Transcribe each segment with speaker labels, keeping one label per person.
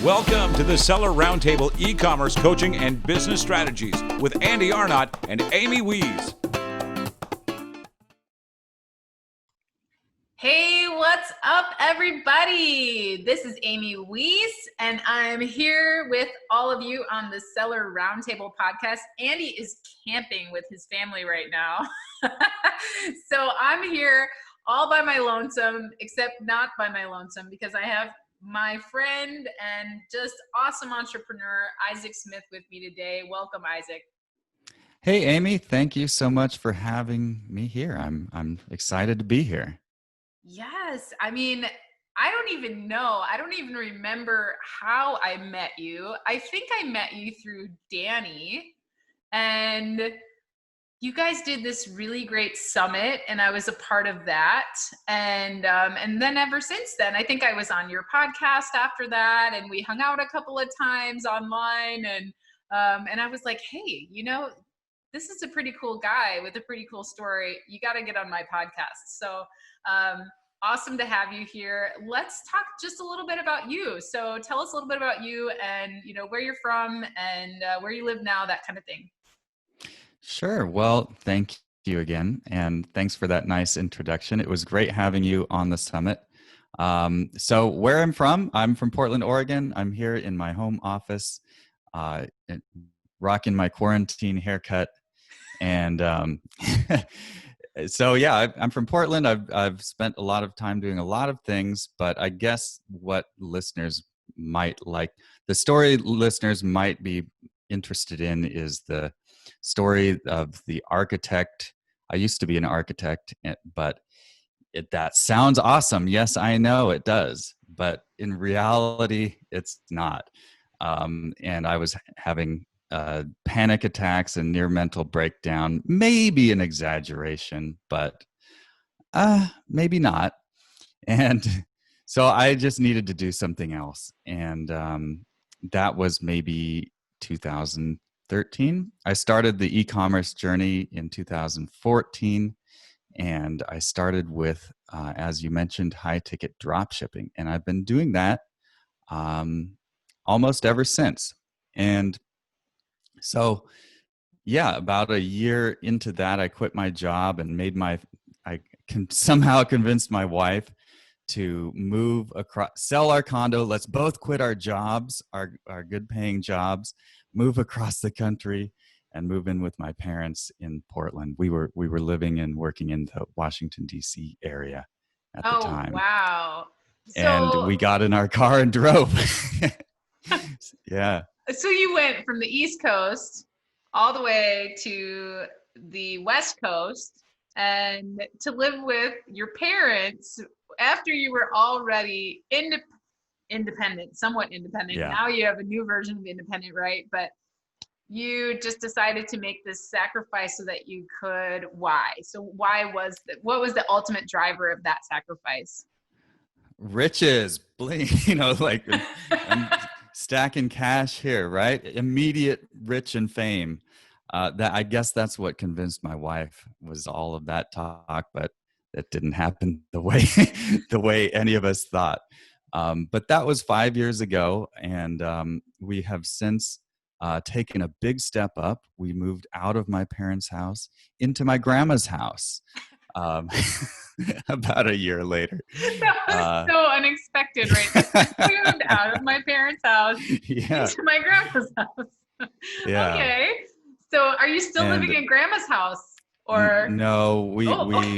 Speaker 1: Welcome to the Seller Roundtable e-commerce coaching and business strategies with Andy Arnott and Amy Wees.
Speaker 2: Hey, what's up, everybody? This is Amy Wees, and I'm here with all of you on the Seller Roundtable podcast. Andy is camping with his family right now. So I'm here all by my lonesome, except not by my lonesome, because I have my friend and just awesome entrepreneur, Isaac Smith, with me today. Welcome, Isaac.
Speaker 3: Hey, Amy. Thank you so much for having me here. I'm excited to be here.
Speaker 2: Yes. I mean, I don't even know. I don't even remember how I met you. I think I met you through Danny, and you guys did this really great summit, and I was a part of that. And then ever since then, I think I was on your podcast after that, and we hung out a couple of times online. And I was like, hey, this is a pretty cool guy with a pretty cool story. You got to get on my podcast. So awesome to have you here. Let's talk just a little bit about you. So tell us a little bit about you and, where you're from and where you live now, that kind of thing.
Speaker 3: Sure. Well, thank you again. And thanks for that nice introduction. It was great having you on the summit. So where I'm from Portland, Oregon. I'm here in my home office, rocking my quarantine haircut. And so, yeah, I'm from Portland. I've spent a lot of time doing a lot of things, but I guess what listeners might like, the story listeners might be interested in is the story of the architect. I used to be an architect, but that sounds awesome. Yes, I know it does, but in reality, it's not. And I was having panic attacks and near mental breakdown. Maybe an exaggeration, but maybe not. And so I just needed to do something else. And that was maybe 2013. I started the e-commerce journey in 2014. And I started with, as you mentioned, high-ticket drop shipping. And I've been doing that almost ever since. And so, yeah, about a year into that, I quit my job and somehow convinced my wife to move across, sell our condo. Let's both quit our jobs, our good paying jobs, move across the country and move in with my parents in Portland. We were living and working in the Washington, D.C. area at the time.
Speaker 2: Oh, wow.
Speaker 3: And we got in our car and drove. Yeah.
Speaker 2: So you went from the East Coast all the way to the West Coast and to live with your parents after you were already independent, somewhat independent.
Speaker 3: Yeah.
Speaker 2: Now you have a new version of independent, right? But you just decided to make this sacrifice so that you could. Why? So what was the ultimate driver of that sacrifice?
Speaker 3: Riches, like I'm stacking cash here, right? Immediate rich and fame. I guess that's what convinced my wife, was all of that talk, but it didn't happen the way any of us thought. But that was 5 years ago, and we have since taken a big step up. We moved out of my parents' house into my grandma's house about a year later.
Speaker 2: That was so unexpected, right? We moved out of my parents' house into my grandma's house.
Speaker 3: Yeah.
Speaker 2: Okay. So are you still living in grandma's house? Or
Speaker 3: no,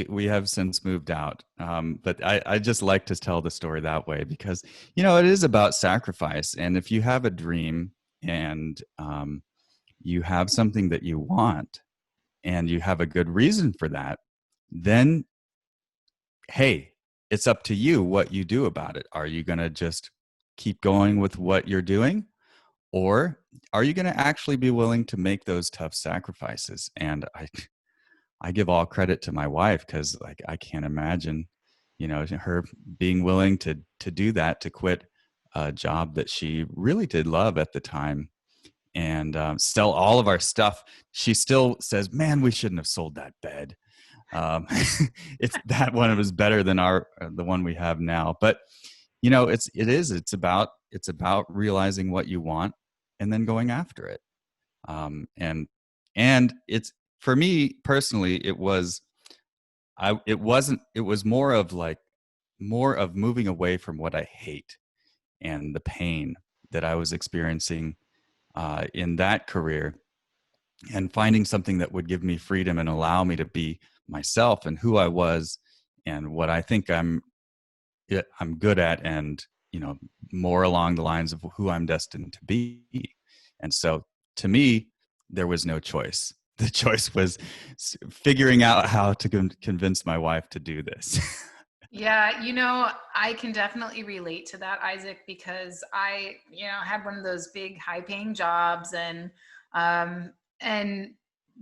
Speaker 3: we have since moved out. But I just like to tell the story that way because, it is about sacrifice. And if you have a dream and you have something that you want and you have a good reason for that, then, hey, it's up to you what you do about it. Are you going to just keep going with what you're doing? Or are you going to actually be willing to make those tough sacrifices? And I give all credit to my wife because I can't imagine, her being willing to do that, to quit a job that she really did love at the time and sell all of our stuff. She still says, man, we shouldn't have sold that bed. It's that one was better than the one we have now. But it's about realizing what you want and then going after it. And it's, for me personally, it was more of moving away from what I hate and the pain that I was experiencing in that career, and finding something that would give me freedom and allow me to be myself and who I was and what I think I'm good at, and more along the lines of who I'm destined to be. And so to me, there was no choice. The choice was figuring out how to convince my wife to do this.
Speaker 2: Yeah, I can definitely relate to that, Isaac, because I, had one of those big high-paying jobs, and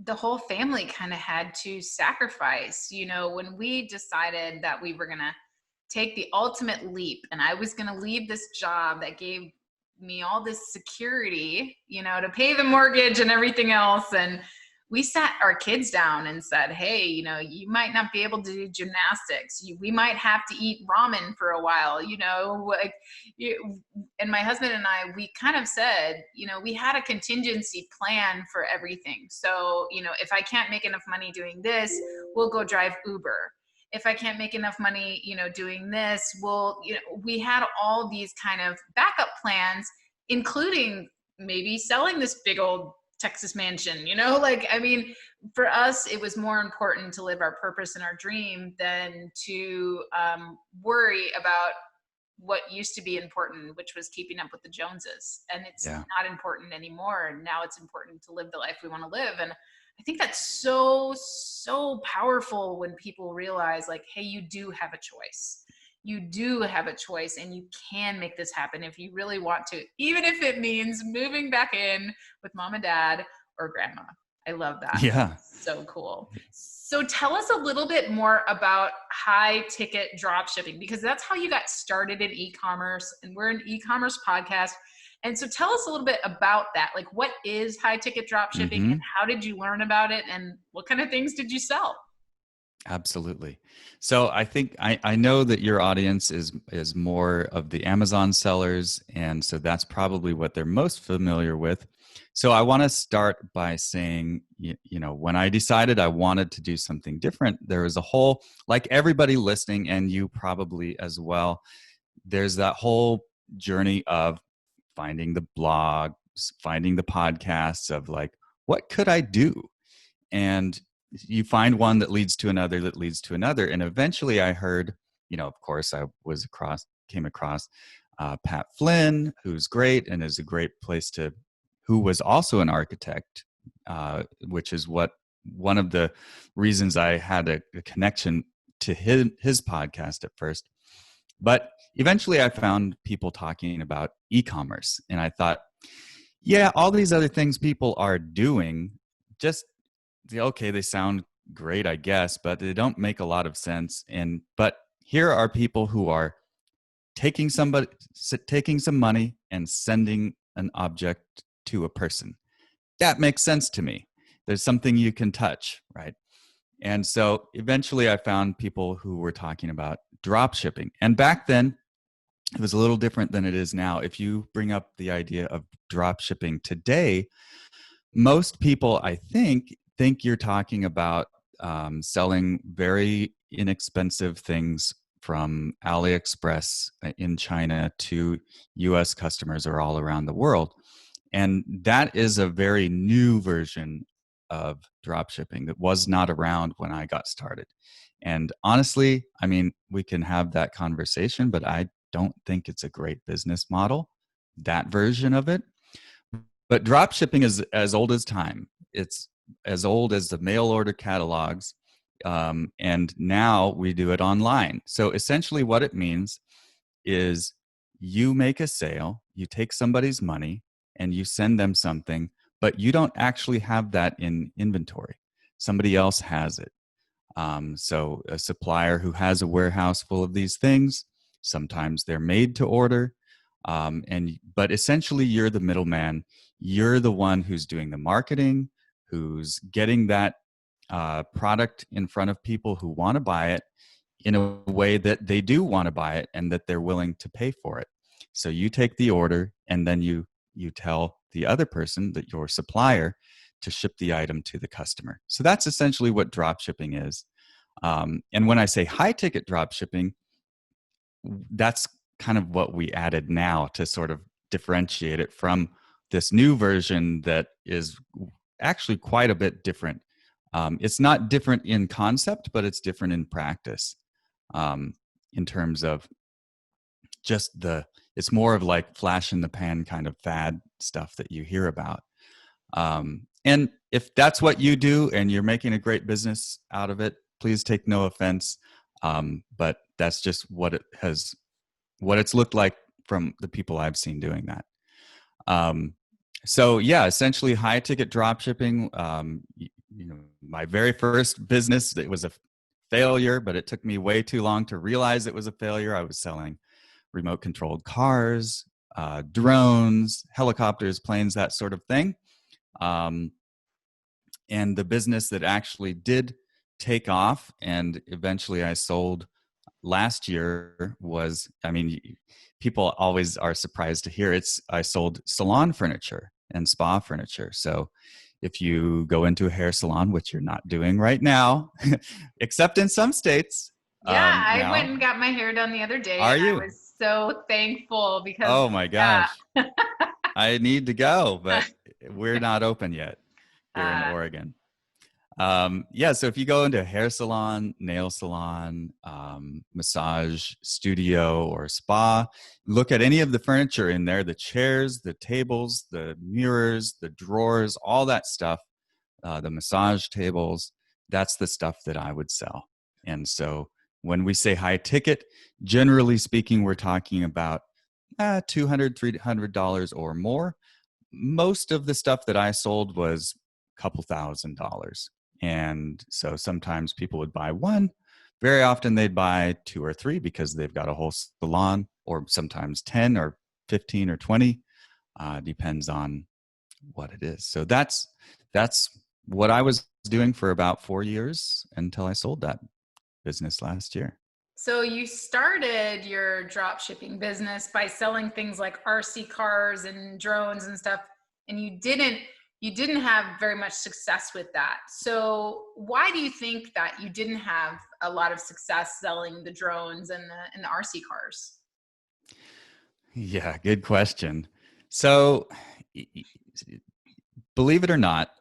Speaker 2: the whole family kind of had to sacrifice. When we decided that we were going to take the ultimate leap and I was going to leave this job that gave me all this security, to pay the mortgage and everything else. And we sat our kids down and said, hey, you might not be able to do gymnastics. We might have to eat ramen for a while, and my husband and I, we kind of said, we had a contingency plan for everything. So, if I can't make enough money doing this, we'll go drive Uber. If I can't make enough money, doing this, we had all these kind of backup plans, including maybe selling this big old Texas mansion, for us, it was more important to live our purpose and our dream than to worry about what used to be important, which was keeping up with the Joneses. And it's not important anymore. Now it's important to live the life we want to live. And I think that's so, so powerful when people realize, like, hey, you do have a choice. You do have a choice, and you can make this happen if you really want to, even if it means moving back in with mom and dad or grandma. I love that.
Speaker 3: Yeah.
Speaker 2: So cool. So tell us a little bit more about high ticket drop shipping, because that's how you got started in e-commerce, and we're an e-commerce podcast. And so tell us a little bit about that. Like, what is high ticket drop shipping, and how did you learn about it, and what kind of things did you sell?
Speaker 3: Absolutely. So I think I know that your audience is more of the Amazon sellers, and so that's probably what they're most familiar with. So I want to start by saying, when I decided I wanted to do something different, there was a whole, like everybody listening, and you probably as well, there's that whole journey of finding the blogs, finding the podcasts of like, what could I do? And you find one that leads to another, that leads to another. And eventually I heard, of course, I came across Pat Flynn, who's great and is a great place who was also an architect, which is one of the reasons I had a connection to his podcast at first. But eventually I found people talking about e-commerce, and I thought, yeah, all these other things people are doing, just okay, they sound great, I guess, but they don't make a lot of sense. But here are people who are taking some money and sending an object to a person. That makes sense to me. There's something you can touch, right? And so eventually I found people who were talking about drop shipping. And back then, it was a little different than it is now. If you bring up the idea of drop shipping today, most people, I think you're talking about selling very inexpensive things from AliExpress in China to US customers or all around the world. And that is a very new version of drop shipping that was not around when I got started. And honestly, I mean, we can have that conversation, but I don't think it's a great business model, that version of it. But drop shipping is as old as time. It's as old as the mail order catalogs. And now we do it online. So essentially what it means is you make a sale, you take somebody's money, and you send them something, but you don't actually have that in inventory. Somebody else has it. So a supplier who has a warehouse full of these things, sometimes they're made to order. But essentially you're the middleman. You're the one who's doing the marketing, who's getting that product in front of people who want to buy it. in a way that they do want to buy it and that they're willing to pay for it. So you take the order, and then you tell the other person, that your supplier, to ship the item to the customer. So that's essentially what drop shipping is. And when I say high ticket drop shipping, that's kind of what we added now to sort of differentiate it from this new version that is actually quite a bit different. It's not different in concept, but it's different in practice, in terms of just it's more of like flash in the pan kind of fad stuff that you hear about. And if that's what you do and you're making a great business out of it, please take no offense. But that's just what it's looked like from the people I've seen doing that. So yeah, essentially high ticket drop shipping. My very first business, it was a failure, but it took me way too long to realize it was a failure. I was selling remote controlled cars, drones, helicopters, planes, that sort of thing. And the business that actually did take off and eventually I sold last year was, people always are surprised to hear I sold salon furniture and spa furniture. So if you go into a hair salon, which you're not doing right now, except in some states.
Speaker 2: Yeah, I
Speaker 3: now,
Speaker 2: went and got my hair done the other day.
Speaker 3: Are
Speaker 2: and
Speaker 3: you?
Speaker 2: I was so thankful because,
Speaker 3: Oh my gosh. I need to go, but we're not open yet here in Oregon. So if you go into a hair salon, nail salon, massage studio, or spa, look at any of the furniture in there, the chairs, the tables, the mirrors, the drawers, all that stuff, the massage tables, that's the stuff that I would sell. And so when we say high ticket, generally speaking, we're talking about $200, $300 or more. Most of the stuff that I sold was a couple $1,000s. And so sometimes people would buy one. Very often they'd buy 2 or 3 because they've got a whole salon, or sometimes 10 or 15 or 20. Depends on what it is. So that's what I was doing for about 4 years until I sold that business last year.
Speaker 2: So you started your drop shipping business by selling things like RC cars and drones and stuff, and you didn't have very much success with that. So why do you think that you didn't have a lot of success selling the drones and the RC cars?
Speaker 3: Yeah, good question. So believe it or not,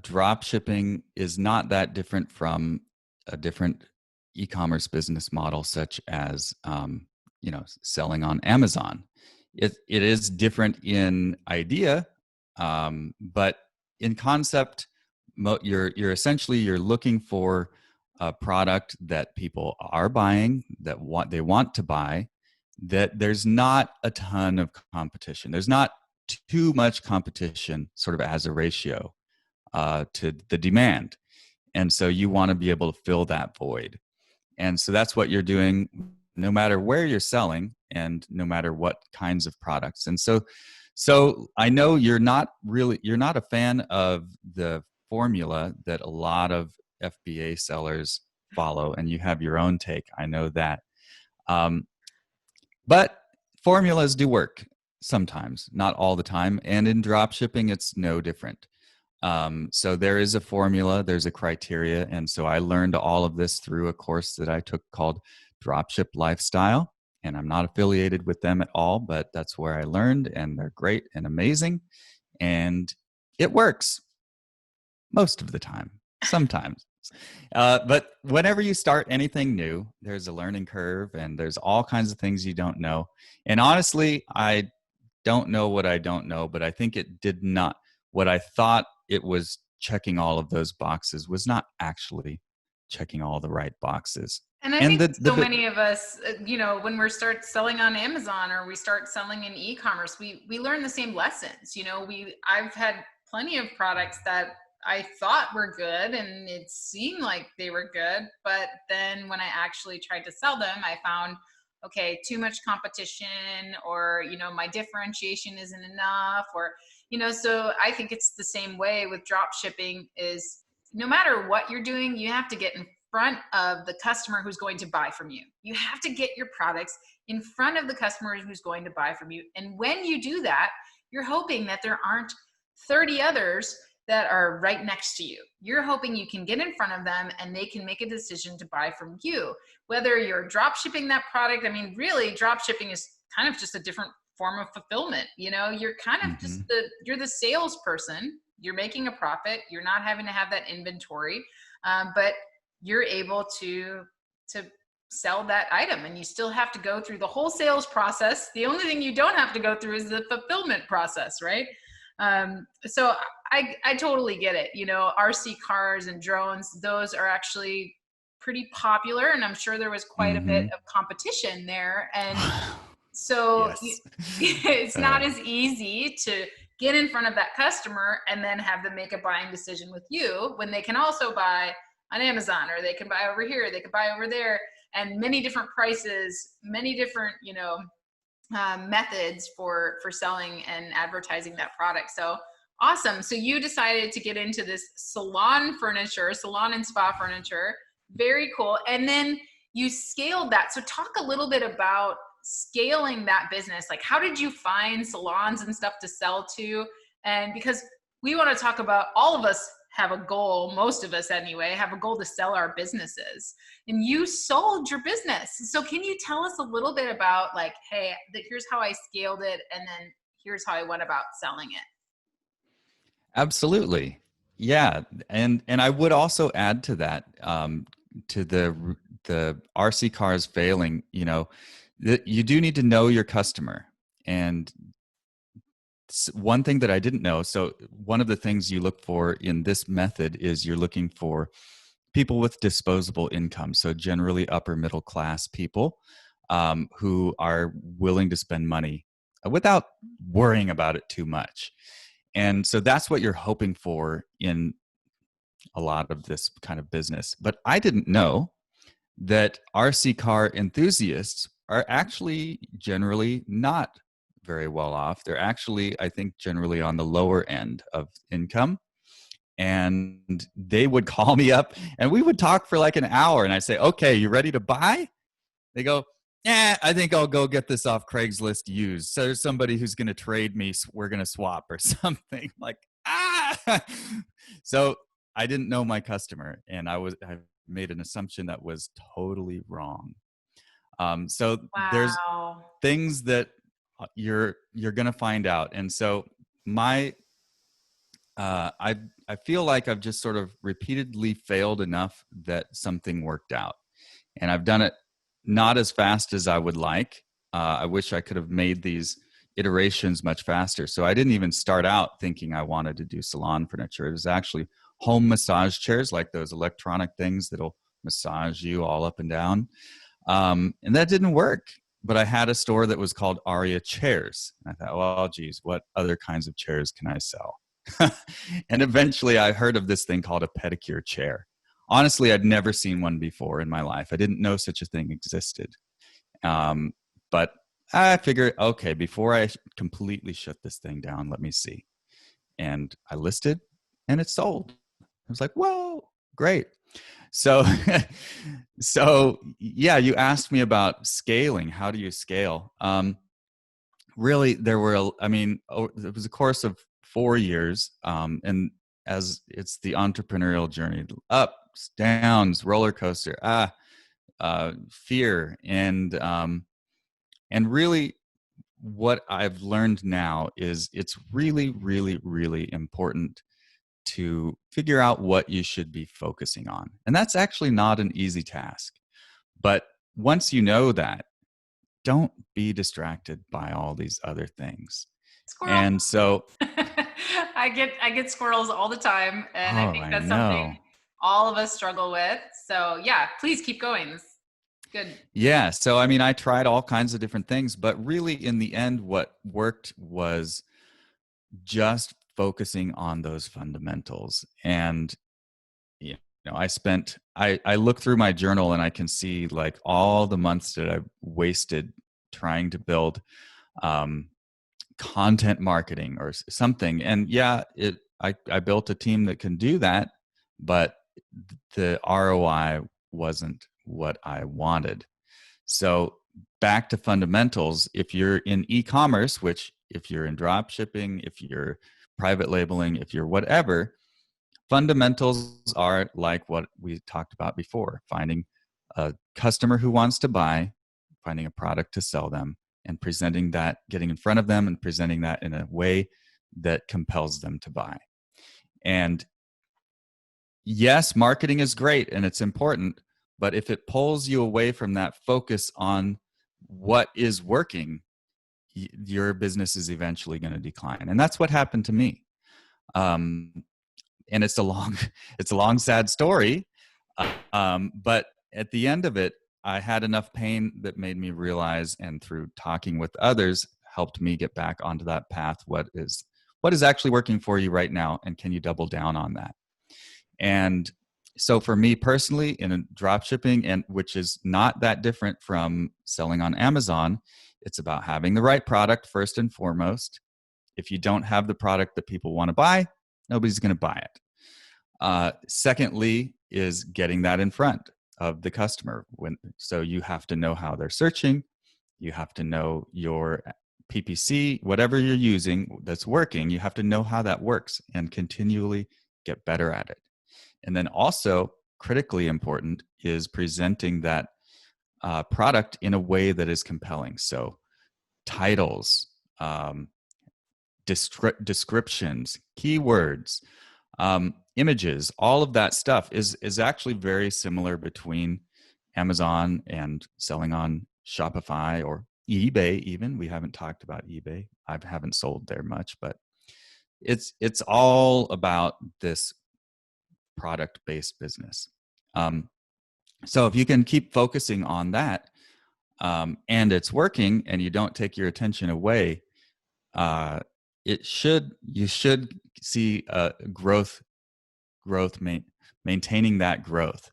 Speaker 3: drop shipping is not that different from a different e-commerce business model, such as selling on Amazon. It is different in idea, but in concept, you're essentially looking for a product that people are buying, that they want to buy, that there's not a ton of competition. There's not too much competition, sort of as a ratio to the demand, and so you want to be able to fill that void. And so that's what you're doing, no matter where you're selling and no matter what kinds of products. And so I know you're not a fan of the formula that a lot of FBA sellers follow, and you have your own take. I know that. But formulas do work sometimes, not all the time. And in drop shipping, it's no different. So there is a formula, there's a criteria. And so I learned all of this through a course that I took called Dropship Lifestyle. And I'm not affiliated with them at all, but that's where I learned, and they're great and amazing. And it works most of the time, sometimes. But whenever you start anything new, there's a learning curve and there's all kinds of things you don't know. And honestly, I don't know what I don't know, but I think it did not. What I thought it was checking all of those boxes was not actually checking all the right boxes.
Speaker 2: And I think so many of us, when we start selling on Amazon or we start selling in e-commerce, we learn the same lessons. I've had plenty of products that I thought were good and it seemed like they were good, but then when I actually tried to sell them, I found, okay, too much competition, or, my differentiation isn't enough, or, so I think it's the same way with drop shipping. Is no matter what you're doing, you have to get in front of the customer who's going to buy from you. You have to get your products in front of the customer who's going to buy from you. And when you do that, you're hoping that there aren't 30 others that are right next to you. You're hoping you can get in front of them and they can make a decision to buy from you. Whether you're drop shipping that product, I mean, really, drop shipping is kind of just a different form of fulfillment. You know, you're kind of just you're the salesperson. You're making a profit. You're not having to have that inventory, but you're able to sell that item, and you still have to go through the whole sales process. The only thing you don't have to go through is the fulfillment process, right? So I totally get it. You know, RC cars and drones, those are actually pretty popular, and I'm sure there was quite a bit of competition there. And so it's not as easy to get in front of that customer and then have them make a buying decision with you, when they can also buy on Amazon, or they can buy over here, they can buy over there, and many different prices, many different, you know, methods for selling and advertising that product. So awesome. So you decided to get into this salon and spa furniture. Very cool. And then you scaled that. So talk a little bit about scaling that business. Like, how did you find salons and stuff to sell to? And because we want to talk about, all of us have a goal, most of us anyway, have a goal to sell our businesses. And you sold your business. So can you tell us a little bit about, like, hey, here's how I scaled it, and then here's how I went about selling it?
Speaker 3: Absolutely. Yeah. And I would also add to that, to the RC cars failing, you know, that you do need to know your customer. And one thing that I didn't know, so one of the things you look for in this method is you're looking for people with disposable income. So generally upper middle class people who are willing to spend money without worrying about it too much. And so that's what you're hoping for in a lot of this kind of business. But I didn't know that RC car enthusiasts are actually generally not very well off. They're actually, I think, generally on the lower end of income. And they would call me up and we would talk for like an hour. And I'd say, okay, you ready to buy? They go, I think I'll go get this off Craigslist used. So there's somebody who's going to trade me. We're going to swap or something. Like, So I didn't know my customer, and I made an assumption that was totally wrong. So there's things that you're going to find out. And so I feel like I've just sort of repeatedly failed enough that something worked out, and I've done it not as fast as I would like. I wish I could have made these iterations much faster. So I didn't even start out thinking I wanted to do salon furniture. It was actually home massage chairs, like those electronic things that'll massage you all up and down. And that didn't work. But I had a store that was called Aria Chairs. And I thought, well, geez, what other kinds of chairs can I sell? And eventually I heard of this thing called a pedicure chair. Honestly, I'd never seen one before in my life. I didn't know such a thing existed. But I figured, okay, before I completely shut this thing down, let me see. And I listed, and it sold. I was like, whoa, great. So yeah, you asked me about scaling. How do you scale? Really, it was a course of 4 years. And as it's the entrepreneurial journey, ups, downs, roller coaster, fear. And really what I've learned now is it's really, really, really important to figure out what you should be focusing on. And that's actually not an easy task. But once you know that, don't be distracted by all these other things.
Speaker 2: Squirrel.
Speaker 3: And so
Speaker 2: I get squirrels all the time, and I think that's something all of us struggle with. So yeah, please keep going. It's good.
Speaker 3: Yeah. So, I mean, I tried all kinds of different things, but really in the end, what worked was just focusing on those fundamentals. And, you know, I look through my journal and I can see like all the months that I've wasted trying to build content marketing or something. And yeah, I built a team that can do that, but the ROI wasn't what I wanted. So back to fundamentals. If you're in e-commerce, which if you're in drop shipping, if you're private labeling, if you're whatever, fundamentals are like what we talked about before: finding a customer who wants to buy, finding a product to sell them, and presenting that, getting in front of them and presenting that in a way that compels them to buy. And yes, marketing is great and it's important, but if it pulls you away from that focus on what is working, your business is eventually going to decline. And that's what happened to me. And it's a long, sad story. But at the end of it, I had enough pain that made me realize, and through talking with others, helped me get back onto that path. What is actually working for you right now, and can you double down on that? And so for me personally, in drop shipping, and which is not that different from selling on Amazon, it's about having the right product first and foremost. If you don't have the product that people want to buy, nobody's going to buy it. Secondly is getting that in front of the customer. So you have to know how they're searching. You have to know your PPC, whatever you're using that's working. You have to know how that works and continually get better at it. And then also, critically important is presenting that product in a way that is compelling. So titles, descriptions, keywords, images, all of that stuff is actually very similar between Amazon and selling on Shopify or eBay. Even we haven't talked about eBay. I haven't sold there much, but it's all about this product-based business. So if you can keep focusing on that, and it's working, and you don't take your attention away, you should see maintaining that growth.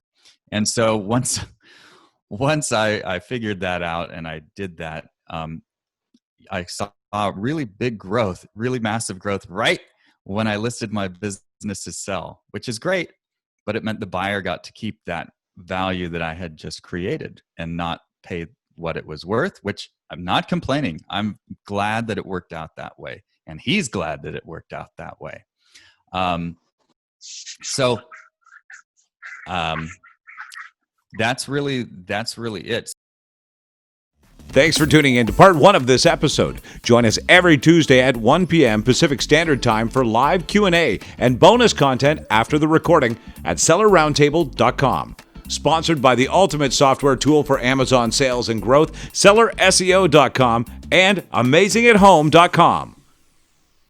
Speaker 3: And so once I figured that out and I did that, I saw really big growth, really massive growth right when I listed my business to sell, which is great, but it meant the buyer got to keep that value that I had just created and not pay what it was worth, which I'm not complaining. I'm glad that it worked out that way. And he's glad that it worked out that way. That's really it.
Speaker 1: Thanks for tuning in to part 1 of this episode. Join us every Tuesday at 1 p.m. Pacific Standard Time for live Q&A and bonus content after the recording at sellerroundtable.com. Sponsored by the ultimate software tool for Amazon sales and growth, sellerseo.com and amazingathome.com.